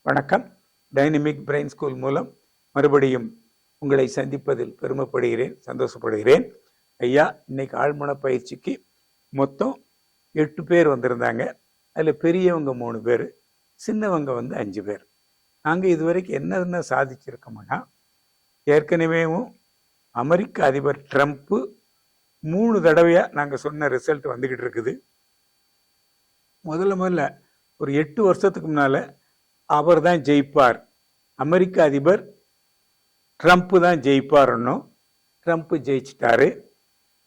வணக்கம். Dynamic brain school மூலம் மறுபடியும் உங்களை சந்திப்பதில் பெருமைப்படுகிறேன், சந்தோஷப்படுகிறேன். ஐயா, இன்னைக்கு ஆழ்மன பயிற்சிக்கு மொத்தம் 8 பேர் வந்திருந்தாங்க. அதில் பெரியவங்க 3 பேர், சின்னவங்க 5 பேர். நாங்கள் இதுவரைக்கும் என்ன சாதிச்சிருக்கோம்னா, ஏற்கனவேவும் அமெரிக்க அதிபர் ட்ரம்ப்பு 3 தடவையாக நாங்கள் சொன்ன ரிசல்ட் வந்துக்கிட்டு இருக்குது. முதல்ல ஒரு 8 வருஷத்துக்கு முன்னால் அவர் தான் ஜெயிப்பார், அமெரிக்க அதிபர் ட்ரம்ப்பு தான் ஜெயிப்பார்னோ, ட்ரம்ப்பு ஜெயிச்சிட்டாரு.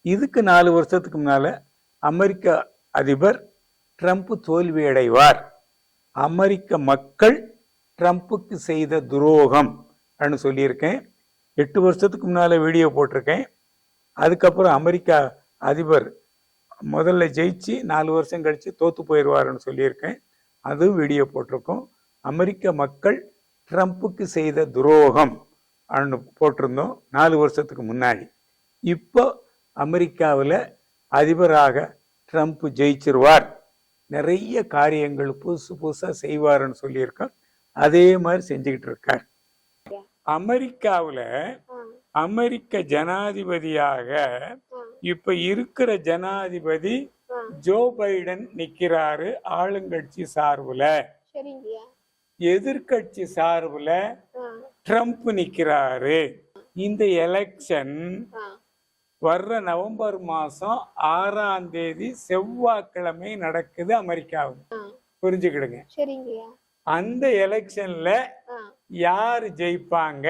இதுக்கு 4 வருஷத்துக்கு முன்னால் அமெரிக்க அதிபர் ட்ரம்ப்பு தோல்வி அடைவார், அமெரிக்க மக்கள் ட்ரம்ப்புக்கு செய்த துரோகம் சொல்லியிருக்கேன். 8 வருஷத்துக்கு முன்னால் வீடியோ போட்டிருக்கேன். அதுக்கப்புறம் அமெரிக்கா அதிபர் முதல்ல ஜெயிச்சு 4 வருஷம் கழித்து தோற்று போயிடுவார்னு சொல்லியிருக்கேன். அதுவும் வீடியோ போட்டிருக்கோம். அமெரிக்க மக்கள் ட்ரம்ப்புக்கு செய்த துரோகம் போட்டிருந்தோம் 4 வருஷத்துக்கு முன்னாடி. இப்போ அமெரிக்காவில் அதிபராக ட்ரம்ப் ஜெயிச்சிருவார், நிறைய காரியங்கள் புதுசாக செய்வார்னு சொல்லியிருக்கோம். அதே மாதிரி செஞ்சுக்கிட்டு இருக்கார். அமெரிக்காவில் அமெரிக்க ஜனாதிபதியாக இப்ப இருக்கிற ஜனாதிபதி ஜோ பைடன் நிக்கிறாரு ஆளுங்கட்சி சார்புல. எதிர்கட்சி சார்புல ட்ரம்ப் நிக்கிறாரு. இந்த எலெக்ஷன் வர்ற நவம்பர் மாசம் 6ஆம் தேதி செவ்வாய்க்கிழமை நடக்குது அமெரிக்காவில். புரிஞ்சுக்கிடுங்க. அந்த எலெக்ஷன்ல யாரு ஜெயிப்பாங்க?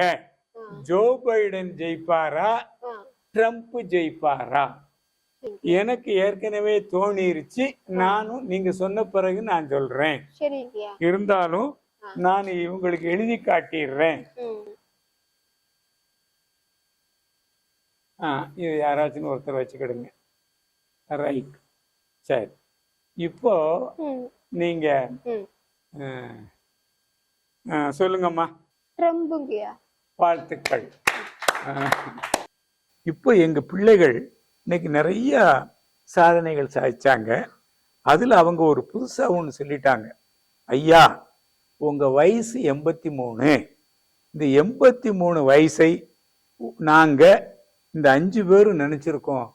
ஜோ பைடன் ஜெயிப்பாரா, ட்ரம்ப் ஜெயிப்பாரா? எனக்கு ஏற்கனவே தோணிருச்சு. நானும் நீங்க சொன்ன பிறகு நான் சொல்றேன். இருந்தாலும் நான் இவங்களுக்கு எழுதி காட்டிடுறேன். இது யாராச்சும் ஒருத்தர் வச்சுக்கிடுங்க. ரைட், சரி. இப்போ நீங்க சொல்லுங்கம்மா. வாழ்த்துக்கள். இப்போ எங்க பிள்ளைகள் இன்னைக்கு நிறைய சாதனைகள் சாதிச்சாங்க. அதுல அவங்க ஒரு புதுசா ஒன்று சொல்லிட்டாங்க. ஐயா, உங்க வயசு 83. இந்த 83 வயசை நாங்க இந்த 5 பேரும் நினைச்சிருக்கோம்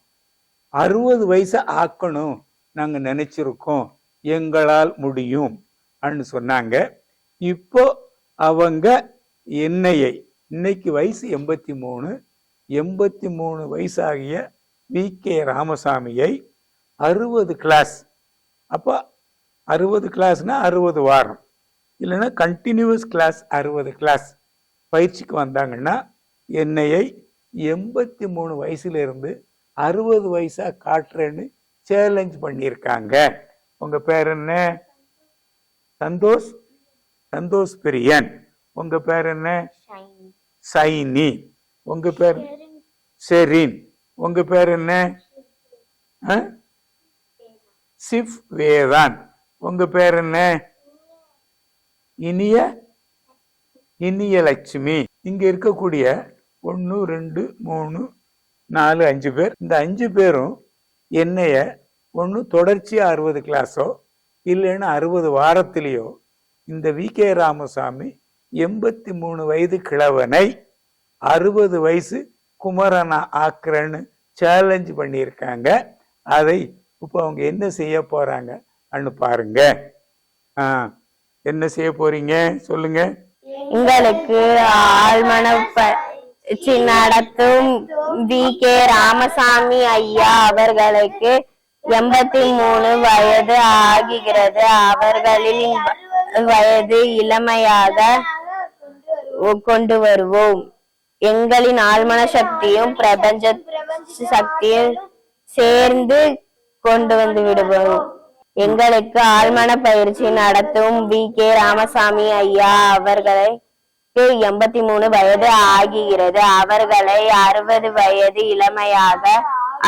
60 வயசை ஆக்கணும் நாங்க நினைச்சிருக்கோம், எங்களால் முடியும் சொன்னாங்க. இப்போ அவங்க என்னையை இன்னைக்கு வயசு 83 வயசாகிய வி.கே. ராமசாமியை 60 கிளாஸ், அப்போ 60 கிளாஸ்னா 60 வாரம், இல்லைன்னா கண்டினியூஸ் கிளாஸ் 60 கிளாஸ் பயிற்சிக்கு வந்தாங்கன்னா என்னையை 83 வயசுல இருந்து 60 வயசா காட்டுறேன்னு சேலஞ்ச் பண்ணியிருக்காங்க. உங்க பேர் என்ன? சந்தோஷ் பிரியன். உங்க பேர் என்ன? சைனி. உங்க பேர் ஷெரீன். உங்க பேர் என்ன? சிவ் வேதான். உங்க பேர் என்ன? இனிய லட்சுமி. இங்க இருக்கக்கூடிய 1 2 3 4 5 பேர். இந்த 5 பேரும் என்னைய ஒன்று தொடர்ச்சியா 60 கிளாஸோ இல்லைன்னா 60 வாரத்திலேயோ இந்த வி.கே. ராமசாமி 83 வயது கிழவனை 60 வயசு குமரனா ஆக்குறேன்னு சேலஞ்ச் பண்ணியிருக்காங்க. அதை இப்போ அவங்க என்ன செய்ய போறாங்க பாருங்க. என்ன செய்ய போறீங்க சொல்லுங்க. உங்களுக்கு ஆழ்மன பயிற்சி நடத்தும் வி.கே. ராமசாமி ஐயா அவர்களுக்கு 83 வயது ஆகிறது. அவர்களின் வயது இளமையாக கொண்டு வருவோம். எங்களின் ஆழ்மன சக்தியும் பிரபஞ்ச சக்தியும் சேர்ந்து கொண்டு வந்து விடுவோம். எங்களுக்கு ஆழ்மன பயிற்சி நடத்தும் வி.கே. ராமசாமி ஐயா அவர்களுக்கு 83 வயது ஆகிறது. அவர்களை 60 வயது இளமையாக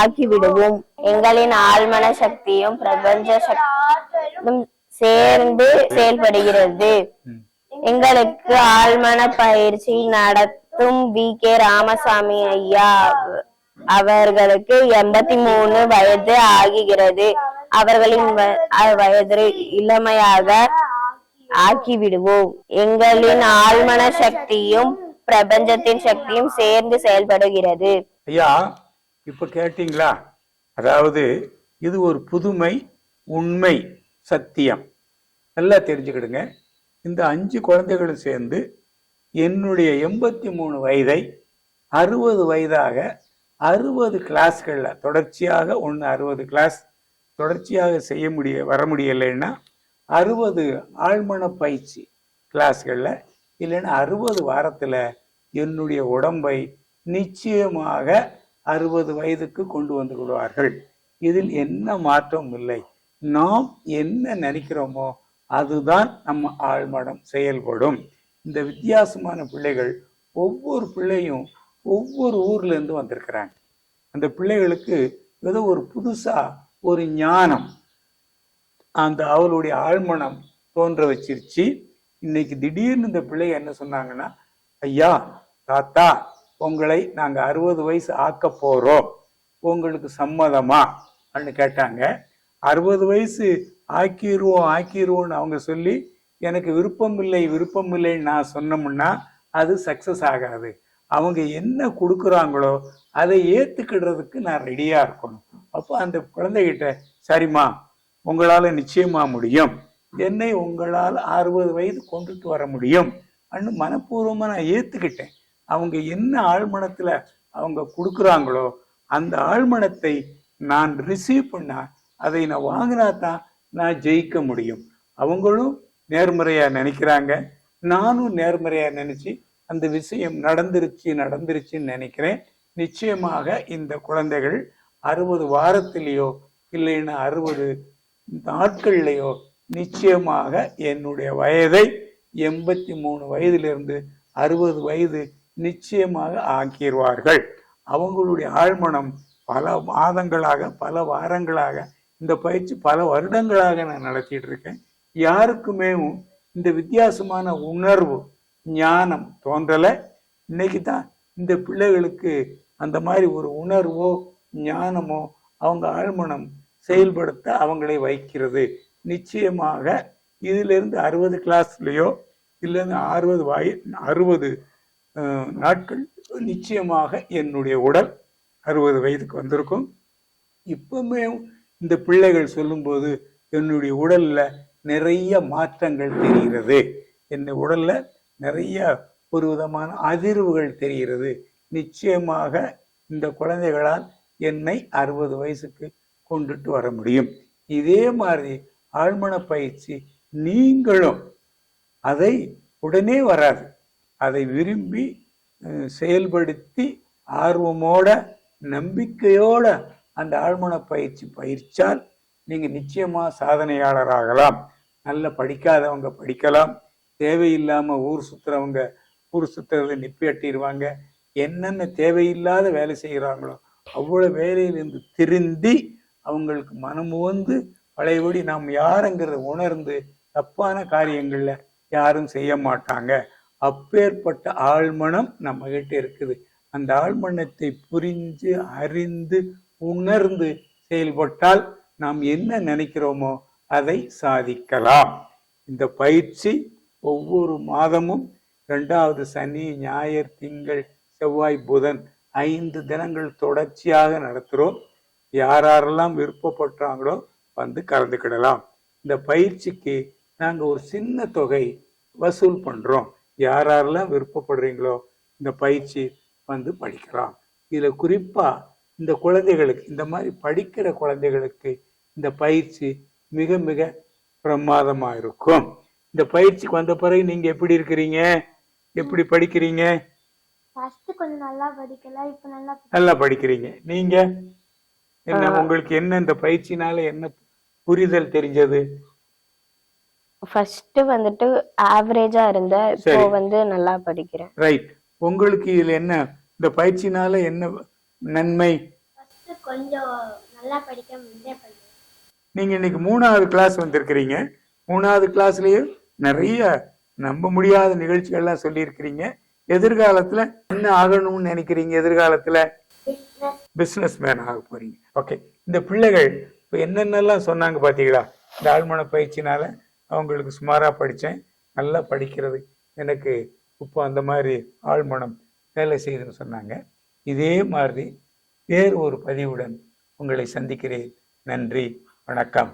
ஆக்கிவிடுவோம். எங்களின் ஆழ்மன சக்தியும் பிரபஞ்ச சக்தியும் சேர்ந்து செயல்படுகிறது. எங்களுக்கு ஆழ்மன பயிற்சி நடத்தும் வி.கே. ராமசாமி ஐயா அவர்களுக்கு 83 வயது ஆகிறது. அவர்களின் வயது இளமையாக ஆக்கி விடுவோம். எங்களின் ஆழ்மன சக்தியும் பிரபஞ்சத்தின் சக்தியும் சேர்ந்து செயல்படுகிறது. ஐயா, இப்ப கேட்டீங்களா? அதாவது இது ஒரு புதுமை, உண்மை, சத்தியம். நல்லா தெரிஞ்சுக்கிடுங்க. இந்த 5 குழந்தைகளும் சேர்ந்து என்னுடைய 83 வயதை 60 வயதாக 60 கிளாஸ்களில் தொடர்ச்சியாக 60 கிளாஸ் தொடர்ச்சியாக வர முடியலைன்னா 60 ஆழ்மன பயிற்சி கிளாஸ்களில் இல்லைன்னா 60 வாரத்தில் என்னுடைய உடம்பை நிச்சயமாக 60 வயதுக்கு கொண்டு வந்து விடுவார்கள். இதில் என்ன மாற்றம் இல்லை. நாம் என்ன நினைக்கிறோமோ அதுதான் நம்ம ஆழ்மனம் செயல்படும். இந்த வித்தியாசமான பிள்ளைகள் ஒவ்வொரு பிள்ளையும் ஒவ்வொரு ஊர்ல இருந்து வந்திருக்கிறாங்க. அந்த பிள்ளைகளுக்கு ஏதோ ஒரு புதுசா ஒரு ஞானம் அந்த அவளுடைய ஆழ்மனம் தோன்ற வச்சிருச்சு. இன்னைக்கு திடீர்னு இந்த பிள்ளைங்க என்ன சொன்னாங்கன்னா, ஐயா தாத்தா, உங்களை நாங்க 60 வயசு ஆக்க போறோம், உங்களுக்கு சம்மதமா அப்படின்னு கேட்டாங்க. 60 வயசு ஆக்கிடுவோம்னு அவங்க சொல்லி எனக்கு விருப்பம் இல்லைன்னு நான் சொன்னோம்னா அது சக்சஸ் ஆகாது. அவங்க என்ன கொடுக்குறாங்களோ அதை ஏத்துக்கிடுறதுக்கு நான் ரெடியா இருக்கணும். அப்போ அந்த குழந்தைகிட்ட, சரிம்மா உங்களால நிச்சயமா முடியும், என்னை உங்களால் 60 வயது கொண்டுட்டு வர முடியும் அன்னு மனப்பூர்வமா நான் ஏத்துக்கிட்டேன். அவங்க என்ன ஆழ்மனத்துல அவங்க கொடுக்குறாங்களோ அந்த ஆழ்மனத்தை நான் ரிசீவ் பண்ணா, அதை நான் வாங்கினா தான் நான் ஜெயிக்க முடியும். அவங்களும் நேர்மறையா நினைக்கிறாங்க, நானும் நேர்மறையா நினைச்சு அந்த விஷயம் நடந்துருச்சுன்னு நினைக்கிறேன். நிச்சயமாக இந்த குழந்தைகள் 60 வாரத்திலேயோ இல்லைன்னா 60 நாட்கள்லையோ நிச்சயமாக என்னுடைய வயதை 83 வயதிலிருந்து 60 வயது நிச்சயமாக ஆக்கிடுவார்கள். அவங்களுடைய ஆழ்மனம் பல மாதங்களாக பல வாரங்களாக இந்த பயிற்சி பல வருடங்களாக நான் நடத்திட்டு இருக்கேன். யாருக்குமே இந்த வித்தியாசமான உணர்வு ஞானம் தோன்றலை. இன்னைக்கு தான் இந்த பிள்ளைகளுக்கு அந்த மாதிரி ஒரு உணர்வோ ஞானமோ அவங்க ஆழ்மனம் செயல்படுத்த அவங்களை வைக்கிறது. நிச்சயமாக இதிலிருந்து 60 கிளாஸ்லயோ இல்லைன்னா 60 நாட்கள் நிச்சயமாக என்னுடைய உடல் 60 வயதுக்கு வந்திருக்கும். இப்பவுமே இந்த பிள்ளைகள் சொல்லும்போது என்னுடைய உடல்ல நிறைய மாற்றங்கள் தெரிகிறது. என் உடல்ல நிறைய ஒரு விதமான அதிர்வுகள் தெரிகிறது. நிச்சயமாக இந்த குழந்தைகளால் என்னை 60 வயசுக்கு கொண்டுட்டு வர முடியும். இதே மாதிரி ஆழ்மன பயிற்சி நீங்களும் அதை உடனே வராது, அதை விரும்பி செயல்படுத்தி ஆர்வமோட நம்பிக்கையோட அந்த ஆழ்மன பயிற்சி பயிற்சால் நீங்க நிச்சயமா சாதனையாளராகலாம். நல்ல படிக்காதவங்க படிக்கலாம், தேவையில்லாம ஊர் சுத்துறதை நிப்பிட்டிடுவாங்க. என்னென்ன தேவையில்லாத வேலை செய்கிறாங்களோ அவ்வளவு வேலையிலிருந்து திருந்தி அவங்களுக்கு மனம் வந்து பழையபடி நாம் யாருங்கிறத உணர்ந்து தப்பான காரியங்கள்ல யாரும் செய்ய மாட்டாங்க. அப்பேற்பட்ட ஆழ்மனம் நம்ம கிட்ட இருக்குது. அந்த ஆழ்மனத்தை புரிஞ்சு அறிந்து உணர்ந்து செயல்பட்டால் நாம் என்ன நினைக்கிறோமோ அதை சாதிக்கலாம். இந்த பயிற்சி ஒவ்வொரு மாதமும் 2வது சனி, ஞாயிறு, திங்கள், செவ்வாய், புதன் 5 தினங்கள் தொடர்ச்சியாக நடத்துகிறோம். யாரெல்லாம் விருப்பப்படுறாங்களோ வந்து கலந்துக்கிடலாம். இந்த பயிற்சிக்கு நாங்கள் ஒரு சின்ன தொகை வசூல் பண்ணுறோம். யாரெல்லாம் விருப்பப்படுறீங்களோ இந்த பயிற்சி வந்து படிக்கலாம். இதில் குறிப்பாக இந்த குழந்தைகளுக்கு, இந்த மாதிரி படிக்கிற குழந்தைகளுக்கு இந்த பயிற்சி மிக மிக பிரமாதமாக இருக்கும். இந்த பயிற்சிக்கு வந்த பிறகு நீங்கள் எப்படி இருக்கிறீங்க, எப்படி படிக்கிறீங்க? கொஞ்சம் நல்லா படிக்கல, இப்ப நல்லா படிக்கிறீங்க. நீங்க என்ன, உங்களுக்கு என்ன இந்த பயிற்சினால என்ன புரிதல் தெரிஞ்சது? ஃபர்ஸ்ட் வந்துட்டு ஆவரேஜா இருந்த, இப்போ வந்து நல்லா படிக்கிறேன். ரைட். உங்களுக்கு இதுல என்ன, இந்த பயிற்சினால என்ன நன்மை? கொஞ்சம் நல்லா படிக்க முடியல. நீங்க இன்னைக்கு 3வது கிளாஸ் வந்திருக்கிறீங்க. 3வது கிளாஸ்லயும் நிறைய நம்ப முடியாத நிகழ்ச்சிகள்லாம் சொல்லி இருக்கிறீங்க. எதிர்காலத்துல என்ன ஆகணும்னு நினைக்கிறீங்க? எதிர்காலத்துல பிசினஸ் மேன் ஆக போறீங்க. ஓகே. இந்த பிள்ளைகள் இப்ப என்னென்னலாம் சொன்னாங்க பாத்தீங்களா? இந்த ஆழ்மன பயிற்சினால அவங்களுக்கு சுமாரா படித்தேன், நல்லா படிக்கிறது எனக்கு இப்போ அந்த மாதிரி ஆழ்மனம் வேலை செய்யுதுன்னு சொன்னாங்க. இதே மாதிரி வேறு ஒரு பதிவுடன் உங்களை சந்திக்கிறேன். நன்றி, வணக்கம்.